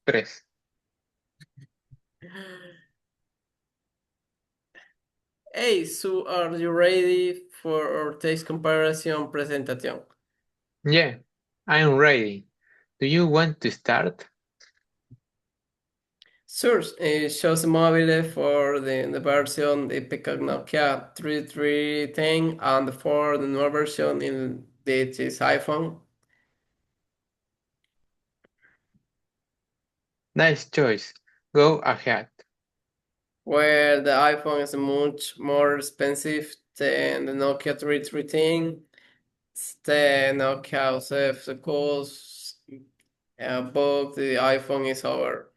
3. Hey, so are you ready for our taste comparison presentation? Yeah, I'm ready. Do you want to start? Sure, it shows a mobile for the version the Pickup Nokia 3310 and for the new version in this iPhone, Nice choice. Go ahead. where the iPhone is much more expensive than the Nokia 3310. The Nokia also costs both the iPhone is over.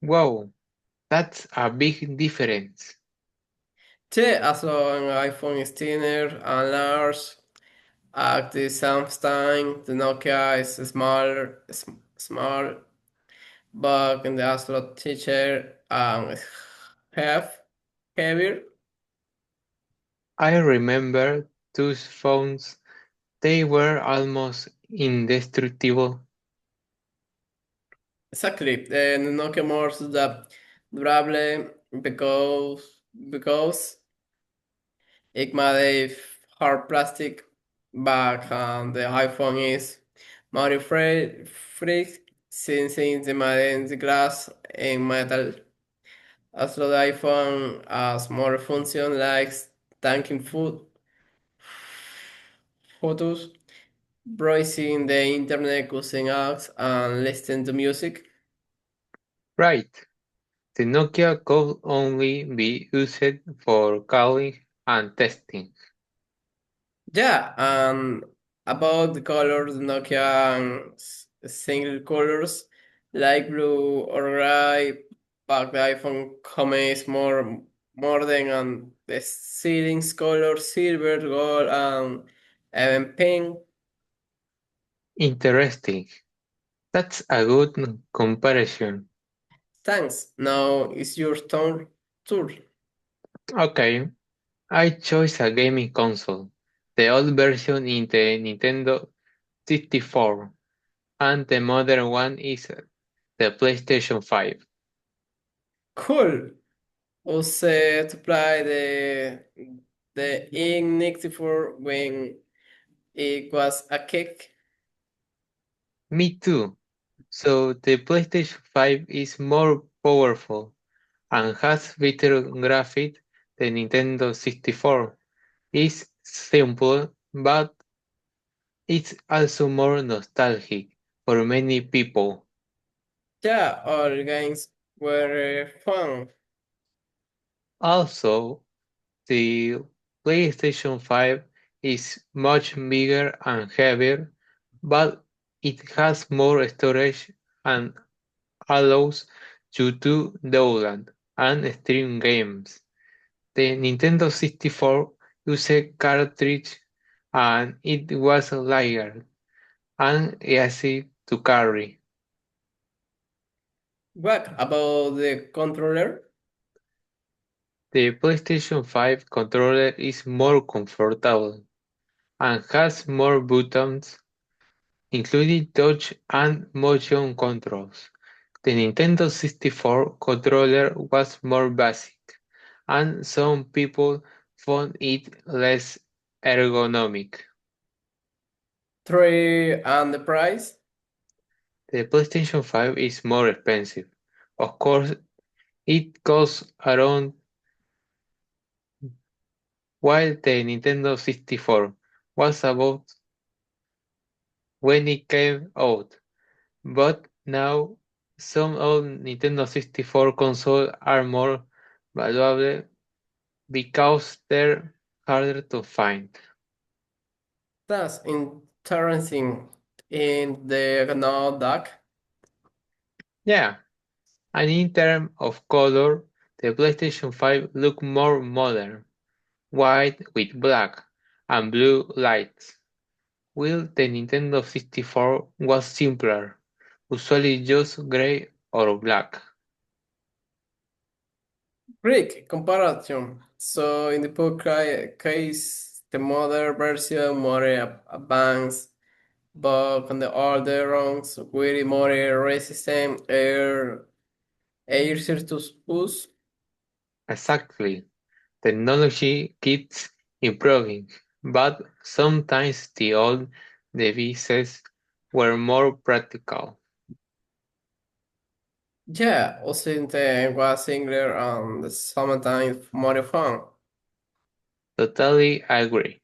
Wow, that's a big difference. As long iPhone is thinner and large, at the same time, the Nokia is smaller, small, but in the Astro teacher have heavier. I remember those phones, they were almost indestructible. Exactly, the Nokia more the durable because it made a hard plastic back and the iPhone is more free since it's made in the glass and metal. Also, the iPhone has more function like taking food, photos, browsing the internet, using apps, and listening to music. Right, the Nokia could only be used for calling and texting. Yeah, and about the colors, Nokia single colors like blue or gray, but the iPhone comes more modern and the ceilings color silver, gold, and even pink. Interesting. That's a good comparison. Thanks. Now it's your turn. Okay, I chose a gaming console, the old version in the Nintendo 64, and the modern one is the PlayStation 5. Cool. Also to play the Ing64 when it was a kick. Me too. So the PlayStation 5 is more powerful and has better graphics than Nintendo 64. It's simple, but it's also more nostalgic for many people. Yeah, all games were fun. Also, the PlayStation 5 is much bigger and heavier, but it has more storage and allows you to download and stream games. The Nintendo 64 used cartridge and it was lighter and easy to carry. What about the controller? The PlayStation 5 controller is more comfortable and has more buttons, including touch and motion controls. The Nintendo 64 controller was more basic, and some people found it less ergonomic. Three and the price? The PlayStation 5 is more expensive. Of course, it costs around while the Nintendo 64 was about when it came out, but now some old Nintendo 64 consoles are more valuable because they're harder to find. That's interesting. In the no duck. Yeah, and in terms of color, the PlayStation 5 look more modern, white with black and blue lights, while the Nintendo 64 was simpler, usually just gray or black. Greek comparison. So in the book case, the modern version more advanced but on the older ones with more resistant air to us. Exactly. Technology keeps improving, but sometimes the old devices were more practical. Yeah, Washington was singular and sometimes more fun. Totally agree.